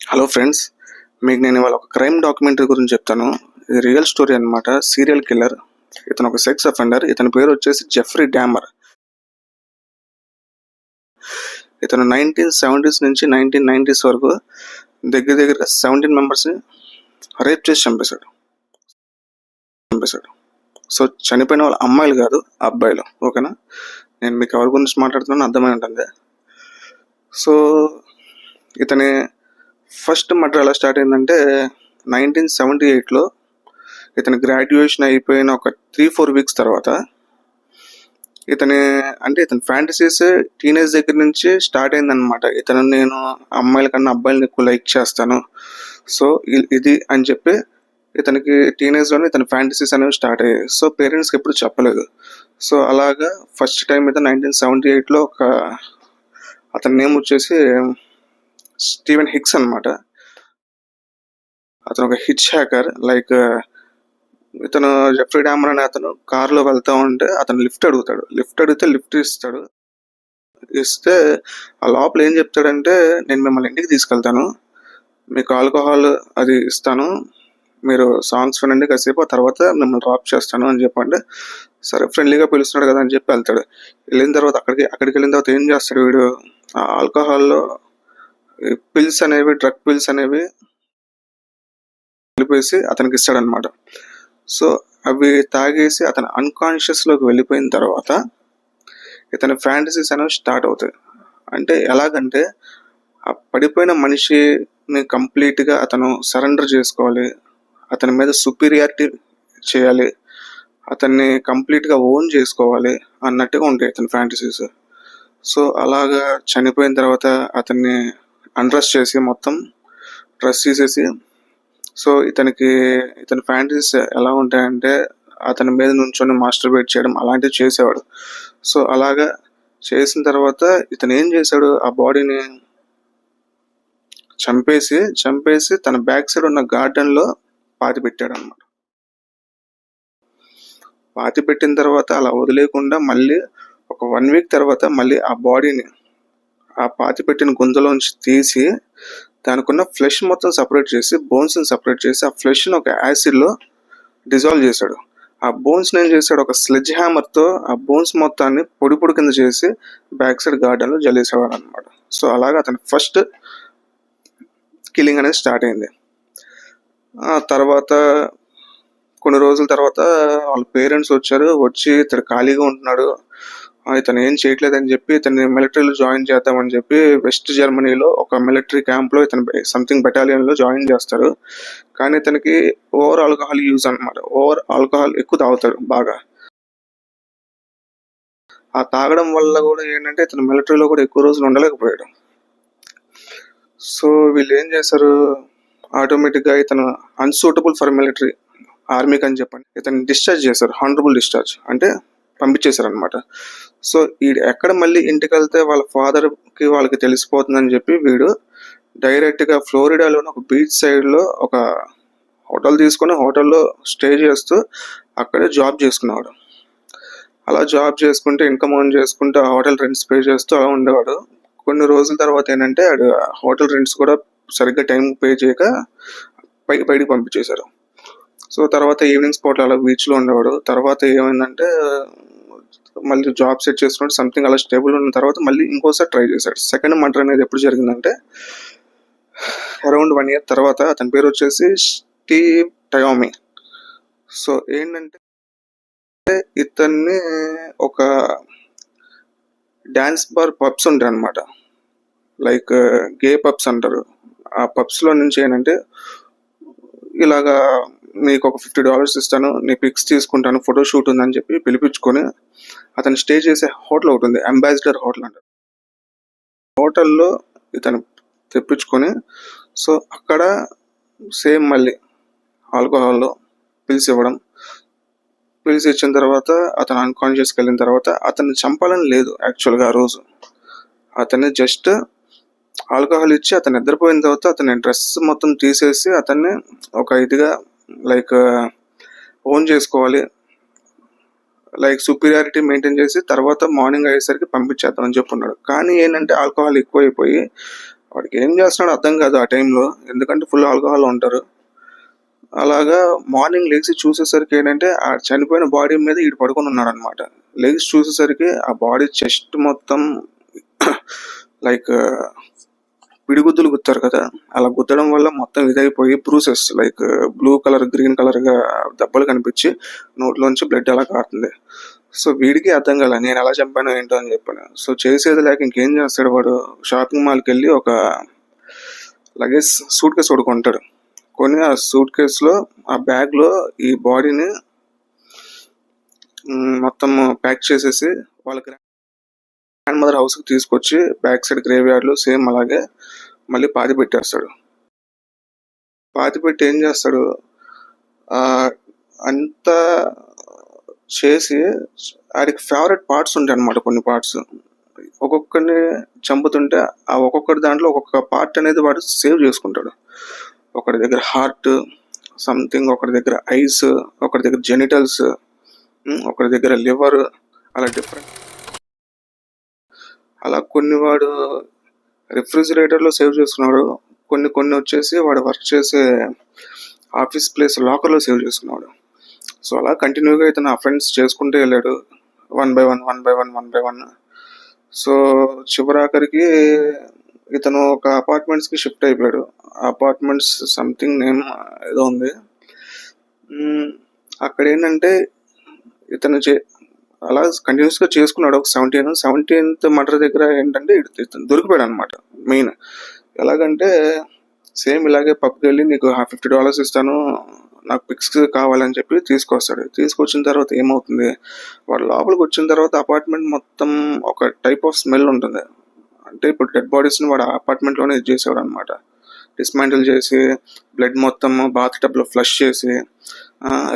Hello friends, మీకు నేను ఇవాళ ఒక క్రైమ్ డాక్యుమెంటరీ గురించి చెప్తాను. ఇది రియల్ స్టోరీ అనమాట. సీరియల్ కిల్లర్, ఇతను ఒక సెక్స్ అఫెండర్. ఇతని పేరు వచ్చేసి జెఫ్రీ డామర్. ఇతను 1970s నుంచి 1990s వరకు దగ్గర 17 మెంబర్స్ని రేప్ చేసి చంపేశాడు. సో చనిపోయిన వాళ్ళ అమ్మాయిలు కాదు, అబ్బాయిలు. ఓకేనా? నేను మీకు ఎవరి గురించి మాట్లాడుతున్నాను అర్థమై ఉంటుంది. సో ఇతని ఫస్ట్ మర్డర్ ఎలా స్టార్ట్ అయిందంటే 1978లో ఇతని గ్రాడ్యుయేషన్ అయిపోయిన ఒక 3-4 వీక్స్ తర్వాత ఇతని ఫ్యాంటసీస్ టీనేజ్ దగ్గర నుంచి స్టార్ట్ అయిందనమాట. నేను అమ్మాయిల కన్నా అబ్బాయిలను ఎక్కువ లైక్ చేస్తాను, సో ఇది అని చెప్పి ఇతనికి టీనేజ్లోనే ఇతని ఫ్యాంటసీస్ అనేవి స్టార్ట్ అయ్యాయి. సో పేరెంట్స్కి ఎప్పుడు చెప్పలేదు. సో అలాగా ఫస్ట్ టైం అయితే 1978లో అతని నేమ్ వచ్చేసి స్టీవెన్ హిక్స్ అనమాట. అతను ఒక హిచ్ హ్యాకర్. ఇతను జెఫ్రీ డామర్ అనే అతను కారులో వెళ్తా ఉంటే అతను లిఫ్ట్ అడిగితే లిఫ్ట్ ఇస్తే ఆ లోపల ఏం చెప్తాడంటే, నేను మిమ్మల్ని ఇంటికి తీసుకెళ్తాను, మీకు ఆల్కహాల్ అది ఇస్తాను, మీరు సాంగ్స్ వినండి కాసేపు, ఆ తర్వాత మిమ్మల్ని డ్రాప్ చేస్తాను అని చెప్పండి. సరే, ఫ్రెండ్లీగా పిలుస్తున్నాడు కదా అని చెప్పి వెళ్తాడు. వెళ్ళిన తర్వాత అక్కడికి వెళ్ళిన తర్వాత ఏం చేస్తాడు వీడు, ఆ ఆల్కహాల్లో పిల్స్ అనేవి, డ్రగ్ పిల్స్ అనేవి కలిపేసి అతనికి ఇస్తాడనమాట. సో అవి తాగేసి అతను అన్కాన్షియస్లోకి వెళ్ళిపోయిన తర్వాత ఇతని ఫ్యాంటసీస్ అనేవి స్టార్ట్ అవుతాయి. అంటే ఎలాగంటే, ఆ పడిపోయిన మనిషిని కంప్లీట్గా అతను సరెండర్ చేసుకోవాలి, అతని మీద సుపీరియారిటీ చేయాలి, అతన్ని కంప్లీట్గా ఓన్ చేసుకోవాలి అన్నట్టుగా ఉంటాయి ఇతని ఫ్యాంటసీస్. సో అలాగా చనిపోయిన తర్వాత అతన్ని అన్డ్రెస్ చేసి మొత్తం డ్రెస్ తీసేసి, సో ఇతని ఫ్యాంటసీస్ ఎలా ఉంటాయంటే అతని మీద నుంచొని మాస్టర్బేట్ చేయడం అలాంటివి చేసేవాడు. సో అలాగా చేసిన తర్వాత ఇతను ఏం చేశాడు, ఆ బాడీని చంపేసి తన బ్యాక్ సైడ్ ఉన్న గార్డెన్లో పాతి పెట్టాడు అనమాట. పాతి పెట్టిన తర్వాత అలా వదిలేకుండా మళ్ళీ ఒక 1 వీక్ తర్వాత మళ్ళీ ఆ బాడీని ఆ పాతి పెట్టిన గుంతలోంచి తీసి దానికి ఉన్న ఫ్లెష్ మొత్తం సపరేట్ చేసి, బోన్స్ని సపరేట్ చేసి, ఆ ఫ్లెష్ని ఒక యాసిడ్లో డిజాల్వ్ చేశాడు. ఆ బోన్స్ని ఏం చేశాడు, ఒక స్లెడ్జ్ హ్యామర్తో ఆ బోన్స్ మొత్తాన్ని పొడి కింద చేసి బ్యాక్ సైడ్ గార్డెన్లో జల్లేసేవాడు అనమాట. సో అలాగా అతని ఫస్ట్ కిల్లింగ్ అనేది స్టార్ట్ అయింది. ఆ తర్వాత కొన్ని రోజుల తర్వాత వాళ్ళ పేరెంట్స్ వచ్చి ఇతడు ఖాళీగా ఉంటున్నాడు, ఇతను ఏం చేయట్లేదని చెప్పి ఇతన్ని మిలిటరీలో జాయిన్ చేద్దామని చెప్పి వెస్ట్ జర్మనీలో ఒక మిలిటరీ క్యాంప్లో ఇతను సంథింగ్ బెటాలియన్లో జాయిన్ చేస్తారు. కానీ ఇతనికి ఓవర్ ఆల్కహాల్ యూజ్ అనమాట. ఓవర్ ఆల్కహాల్ ఎక్కువ తాగుతాడు బాగా. ఆ తాగడం వల్ల కూడా ఏంటంటే ఇతను మిలిటరీలో కూడా ఎక్కువ రోజులు ఉండలేకపోయాడు. సో వీళ్ళు ఏం చేశారు, ఆటోమేటిక్గా ఇతను అన్సూటబుల్ ఫర్ మిలిటరీ, ఆర్మీకి అని చెప్పండి ఇతను డిశ్చార్జ్ చేశారు. హానరబుల్ డిశ్చార్జ్ అంటే పంపించేశారు అనమాట. సో వీడు ఎక్కడ మళ్ళీ ఇంటికి వెళ్తే వాళ్ళ ఫాదర్కి వాళ్ళకి తెలిసిపోతుందని చెప్పి వీడు డైరెక్ట్గా ఫ్లోరిడాలోని ఒక బీచ్ సైడ్లో ఒక హోటల్ తీసుకొని హోటల్లో స్టే చేస్తూ అక్కడే జాబ్ చేసుకునేవాడు. అలా జాబ్ చేసుకుంటే ఇన్కమ్ ఆన్ చేసుకుంటూ ఆ హోటల్ రెంట్స్ పే చేస్తూ అలా ఉండేవాడు. కొన్ని రోజుల తర్వాత ఏంటంటే హోటల్ రెంట్స్ కూడా సరిగ్గా టైం పే చేయక బయటికి పంపించేశారు. సో తర్వాత ఈవినింగ్ స్పాట్లో అలా బీచ్లో ఉండేవాడు. తర్వాత ఏమైందంటే మళ్ళీ జాబ్ సెట్ చేసుకున్నాడు, సంథింగ్ అలా స్టేబుల్ ఉన్న తర్వాత మళ్ళీ ఇంకోసారి ట్రై చేశాడు. సెకండ్ మర్డర్ అనేది ఎప్పుడు జరిగిందంటే అరౌండ్ 1 year తర్వాత. అతని పేరు వచ్చేసి స్టీవ్ టయోమి. సో ఏంటంటే ఇతన్ని ఒక డ్యాన్స్ బార్ పబ్స్ ఉంటాయి అనమాట, గే పబ్స్ అంటారు. ఆ పబ్స్లో నుంచి ఏంటంటే ఇలాగా నీకు ఒక $50 ఇస్తాను, నీ పిక్స్ తీసుకుంటాను, ఫోటో షూట్ ఉందని చెప్పి పిలిపించుకొని అతను స్టే చేసే హోటల్ ఒకటి ఉంది, అంబాసిడర్ హోటల్ అంటారు. హోటల్లో ఇతను తెప్పించుకొని, సో అక్కడ సేమ్ మళ్ళీ ఆల్కహాల్లో పిలిచి ఇచ్చిన తర్వాత అతను అన్కాన్షియస్కి వెళ్ళిన తర్వాత అతన్ని చంపాలని లేదు యాక్చువల్గా. ఆ రోజు అతన్ని జస్ట్ ఆల్కహాల్ ఇచ్చి అతను నిద్రపోయిన తర్వాత అతని డ్రెస్ మొత్తం తీసేసి అతన్ని ఒక ఇదిగా ఓన్ చేసుకోవాలి, సుపీరియారిటీ మెయింటైన్ చేసి తర్వాత మార్నింగ్ అయ్యేసరికి పంపించేద్దాం అని చెప్పున్నాడు. కానీ ఏంటంటే ఆల్కహాల్ ఎక్కువైపోయి వాడికి ఏం చేస్తున్నాడో అర్థం కాదు ఆ టైంలో, ఎందుకంటే ఫుల్ ఆల్కహాల్ ఉంటారు. అలాగా మార్నింగ్ లేచి చూసేసరికి ఏంటంటే ఆ చనిపోయిన బాడీ మీద ఈడు పడుకొని ఉన్నాడు అనమాట. లేచి చూసేసరికి ఆ బాడీ చెస్ట్ మొత్తం లైక్ పిడిగుద్దులు గుత్తారు కదా, అలా గుద్దడం వల్ల మొత్తం ఇదైపోయి bruises like blue colour green colour గా దెబ్బలు కనిపించి నోట్లోంచి బ్లడ్ అలా కారుతుంది. సో వీడికి అర్థం కాలే నేను ఎలా చంపాను ఏంటో అని చెప్పాను. సో చేసేది లేక ఇంకేం చేస్తాడు వాడు, షాపింగ్ మాల్కి వెళ్ళి ఒక లగేజ్ సూట్ కేసు కొంటాడు. కొని ఆ సూట్ కేసులో ఆ బ్యాగ్లో ఈ బాడీని మొత్తం ప్యాక్ చేసేసి వాళ్ళ గ్రాండ్ మదర్ హౌస్కి తీసుకొచ్చి బ్యాక్ సైడ్ గ్రేవ్ యార్డ్లో సేమ్ అలాగే మళ్ళీ పాతి పెట్టేస్తాడు. పాతి పెట్టి ఏం చేస్తాడు, అంతా చేసి ఆడికి ఫేవరెట్ పార్ట్స్ ఉంటాయి అనమాట. కొన్ని పార్ట్స్ ఒక్కొక్కరిని చంపుతుంటే ఆ ఒక్కొక్కటి దాంట్లో ఒక్కొక్క పార్ట్ అనేది వాడు సేవ్ చేసుకుంటాడు. ఒకటి దగ్గర హార్ట్ సంథింగ్, ఒకటి దగ్గర ఐస్, ఒకటి దగ్గర జెనిటల్స్, ఒకటి దగ్గర లివర్, అలా డిఫరెంట్. అలా కొన్ని వాడు రిఫ్రిజిరేటర్లో సేవ్ చేసుకున్నాడు, కొన్ని కొన్ని వచ్చేసి వాడు వర్క్ చేసే ఆఫీస్ ప్లేస్ లాకర్లో సేవ్ చేసుకున్నాడు. సో అలా కంటిన్యూగా ఇతను ఆ ఫ్రెండ్స్ చేసుకుంటూ వెళ్ళాడు, వన్ బై వన్. సో చివరాఖరికి ఇతను ఒక అపార్ట్మెంట్స్కి షిఫ్ట్ అయిపోయాడు. అపార్ట్మెంట్స్ సంథింగ్ నేమ్ ఏదో ఉంది. అక్కడ ఏంటంటే ఇతను అలా కంటిన్యూస్గా చేసుకున్నాడు. ఒక 17th మర్డర్ దగ్గర ఏంటంటే ఇతను దొరికిపోయాడు అనమాట. మెయిన్ ఎలాగంటే సేమ్ ఇలాగే పబ్కి వెళ్ళి నీకు $50 ఇస్తాను, నాకు పిక్స్ కావాలని చెప్పి తీసుకొస్తాడు. తీసుకొచ్చిన తర్వాత ఏమవుతుంది, వాడు లోపలికి వచ్చిన తర్వాత అపార్ట్మెంట్ మొత్తం ఒక టైప్ ఆఫ్ స్మెల్ ఉంటుంది. అంటే ఇప్పుడు డెడ్ బాడీస్ని వాడు అపార్ట్మెంట్లోనే ఇది చేసేవాడు అనమాట. డిస్మాంటిల్ చేసి బ్లడ్ మొత్తం బాత్ టబ్లో ఫ్లష్ చేసి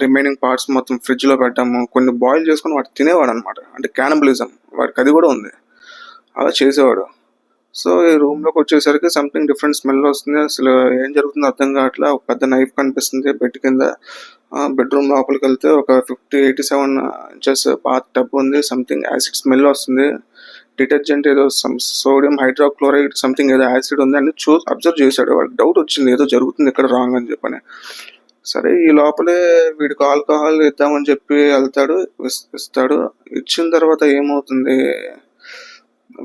రిమైనింగ్ పార్ట్స్ మొత్తం ఫ్రిడ్జ్లో పెట్టాము, కొన్ని బాయిల్ చేసుకుని వాడు తినేవాడు అనమాట. అంటే క్యానబలిజం వాడికి అది కూడా ఉంది, అలా చేసేవాడు. సో ఈ రూమ్లోకి వచ్చేసరికి సంథింగ్ డిఫరెంట్ స్మెల్ వస్తుంది. అసలు ఏం జరుగుతుందో అర్థం కావట్లా. ఒక పెద్ద నైఫ్ కనిపిస్తుంది బెడ్ కింద. బెడ్రూమ్ లోపలికి వెళ్తే ఒక 87 ఇంచెస్ బాత్ టబ్ ఉంది. సంథింగ్ యాసిడ్ స్మెల్ వస్తుంది. డిటర్జెంట్ ఏదో సోడియం హైడ్రోక్లోరైడ్ సంథింగ్ ఏదో యాసిడ్ ఉంది అని అబ్జర్వ్ చేశాడు. వాడికి డౌట్ వచ్చింది ఏదో జరుగుతుంది ఇక్కడ రాంగ్ అని చెప్పని. సరే ఈ లోపలే వీడికి ఆల్కహాల్ ఇద్దామని చెప్పి వెళ్తాడు, ఇస్తాడు. ఇచ్చిన తర్వాత ఏమవుతుంది,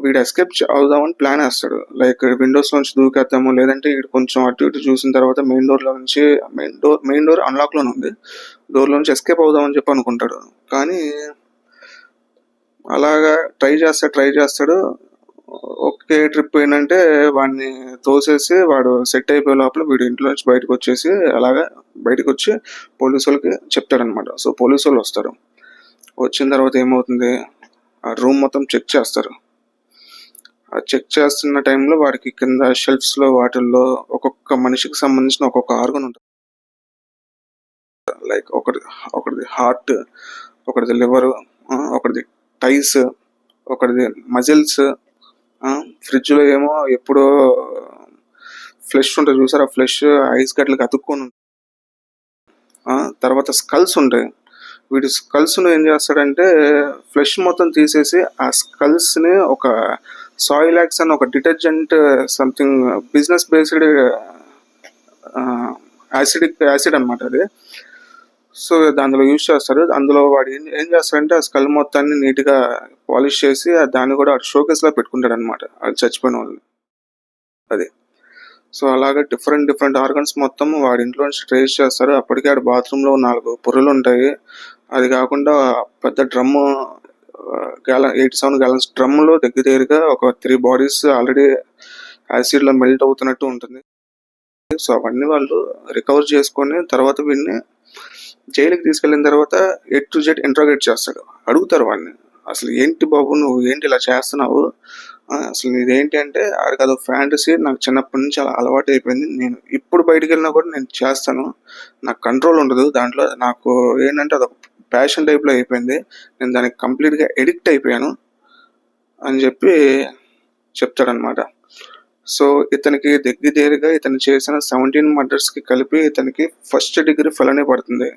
వీడు ఎస్కేప్ అవుదామని ప్లాన్ వేస్తాడు. లైక్ విండోస్ నుంచి దూకేద్దాము, లేదంటే వీడు కొంచెం అటు ఇటు చూసిన తర్వాత మెయిన్ డోర్ అన్లాక్లోనే ఉంది, డోర్లో నుంచి ఎస్కేప్ అవుదామని చెప్పి అనుకుంటాడు. కానీ అలాగా ట్రై చేస్తాడు. ఒకే ట్రిప్ ఏంటంటే వాడిని తోసేసి వాడు సెట్ అయిపోయే లోపల వీడు ఇంట్లో నుంచి బయటకు వచ్చేసి అలాగా బయటకు వచ్చి పోలీసు వాళ్ళకి చెప్తాడనమాట. సో పోలీసు వాళ్ళు వస్తారు. వచ్చిన తర్వాత ఏమవుతుంది, ఆ రూమ్ మొత్తం చెక్ చేస్తారు. ఆ చెక్ చేస్తున్న టైంలో వాడికి కింద షెల్ఫ్స్లో వాటిల్లో ఒక్కొక్క మనిషికి సంబంధించిన ఒక్కొక్క ఆర్గన్ ఉంటుంది. Like ఒకటిది heart, ఒకటిది liver, ఒకటిది టైస్, ఒకటిది muscles. ఫ్రిడ్జ్లో ఏమో ఎప్పుడో ఫ్లెష్ ఉంటుంది చూసారు, ఆ ఫ్లెష్ ఐస్ గట్లకి అతుక్కొని. తర్వాత స్కల్స్ ఉంటాయి. వీడు స్కల్స్ను ఏం చేస్తాడంటే ఫ్లెష్ మొత్తం తీసేసి ఆ స్కల్స్ని ఒక సాయిలాక్స్ అని ఒక detergent something business based acid అనమాట అది. సో అందులో యూజ్ చేస్తారు. అందులో వాడు ఏం చేస్తాడంటే ఆ స్కల్ మొత్తాన్ని నీట్గా పాలిష్ చేసి దాన్ని కూడా షోకేస్లో పెట్టుకుంటాడు అనమాట, అది చచ్చిపోయిన వాళ్ళని. అది సో అలాగే డిఫరెంట్ ఆర్గన్స్ మొత్తం వాడి ఇంట్లో నుంచి ట్రేస్ చేస్తారు. అప్పటికే ఆడ బాత్రూంలో 4 పుర్రెలు ఉంటాయి. అది కాకుండా పెద్ద డ్రమ్ము 87 gallons డ్రమ్లో దగ్గరగా ఒక 3 bodies ఆల్రెడీ యాసిడ్లో మెల్ట్ అవుతున్నట్టు ఉంటుంది. సో అవన్నీ వాళ్ళు రికవర్ చేసుకొని తర్వాత వీడిని జైలుకి తీసుకెళ్ళిన తర్వాత A to Z ఇంట్రాగేట్ చేస్తాడు. అడుగుతారు వాడిని, అసలు ఏంటి బాబు నువ్వు ఏంటి ఇలా చేస్తున్నావు, అసలు నీదేంటి అంటే ఆడికి అదొక ఫ్యాంటసీ, నాకు చిన్నప్పటి నుంచి అలా అలవాటు అయిపోయింది, నేను ఇప్పుడు బయటికి వెళ్ళినా కూడా నేను చేస్తాను, నాకు కంట్రోల్ ఉండదు దాంట్లో, నాకు ఏంటంటే అదొక ప్యాషన్ టైప్లో అయిపోయింది, నేను దానికి కంప్లీట్గా ఎడిక్ట్ అయిపోయాను అని చెప్పి చెప్తాడనమాట. సో ఇతనికి దగ్గరగా ఇతను చేసిన 17 మర్డర్స్కి కలిపి ఇతనికి ఫస్ట్ డిగ్రీ ఫెలనీ పడుతుంది.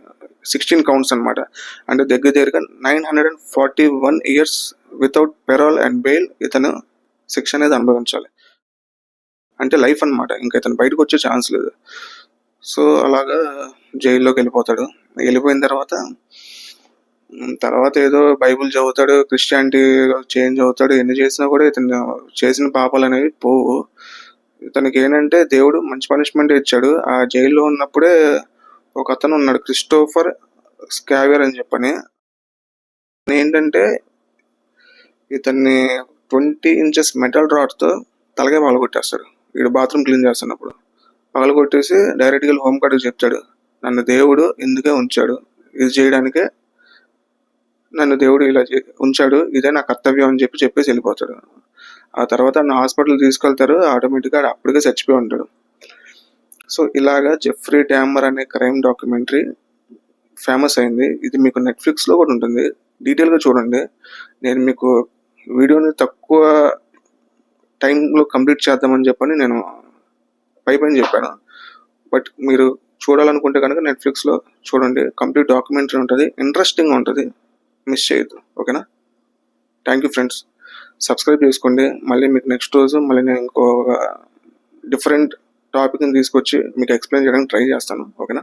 16 counts అనమాట. అంటే దగ్గరగా 941 years without parole and bail ఇతను శిక్ష అనేది అనుభవించాలి. అంటే లైఫ్ అన్నమాట. ఇంకా ఇతను బయటకు వచ్చే ఛాన్స్ లేదు. సో అలాగా జైల్లోకి వెళ్ళిపోతాడు. వెళ్ళిపోయిన తర్వాత ఏదో బైబిల్ చదువుతాడు, క్రిస్టియానిటీ చేంజ్ అవుతాడు. ఎన్ని చేసినా కూడా ఇతను చేసిన పాపాలు అనేవి పోవు. ఇతనికి ఏంటంటే దేవుడు మంచి పనిష్మెంట్ ఇచ్చాడు. ఆ జైల్లో ఉన్నప్పుడే ఒక అతను ఉన్నాడు, క్రిస్టోఫర్ స్కావియర్ అని చెప్పని. ఏంటంటే ఇతన్ని 20 ఇంచెస్ మెటల్ రాడ్తో తలగే పగలగొట్టేస్తాడు. వీడు బాత్రూమ్ క్లీన్ చేస్తున్నప్పుడు పగలగొట్టేసి డైరెక్ట్గా హోమ్ గార్డ్కి చెప్తాడు, నన్ను దేవుడు ఎందుకే ఉంచాడు, ఇది చేయడానికే నన్ను దేవుడు ఇలా ఉంచాడు, ఇదే నా కర్తవ్యం అని చెప్పేసి వెళ్ళిపోతాడు. ఆ తర్వాత నా హాస్పిటల్ తీసుకెళ్తారు. ఆటోమేటిక్గా అప్పటికే చచ్చిపోయి ఉంటాడు. సో ఇలాగా జెఫ్రీ డామర్ అనే క్రైమ్ డాక్యుమెంటరీ ఫేమస్ అయింది. ఇది మీకు నెట్ఫ్లిక్స్లో కూడా ఉంటుంది, డీటెయిల్గా చూడండి. నేను మీకు వీడియోని తక్కువ టైంలో కంప్లీట్ చేద్దామని చెప్పని నేను పైన చెప్పాను. బట్ మీరు చూడాలనుకుంటే కనుక నెట్ఫ్లిక్స్లో చూడండి. కంప్లీట్ డాక్యుమెంటరీ ఉంటుంది, ఇంట్రెస్టింగ్గా ఉంటుంది, మిస్ చేయొద్దు. ఓకేనా? Thank you friends. సబ్స్క్రైబ్ చేసుకోండి. మళ్ళీ మీకు నెక్స్ట్ రోజు మళ్ళీ నేను ఇంకో డిఫరెంట్ టాపిక్ని తీసుకొచ్చి మీకు ఎక్స్ప్లెయిన్ చేయడానికి ట్రై చేస్తాను. ఓకేనా?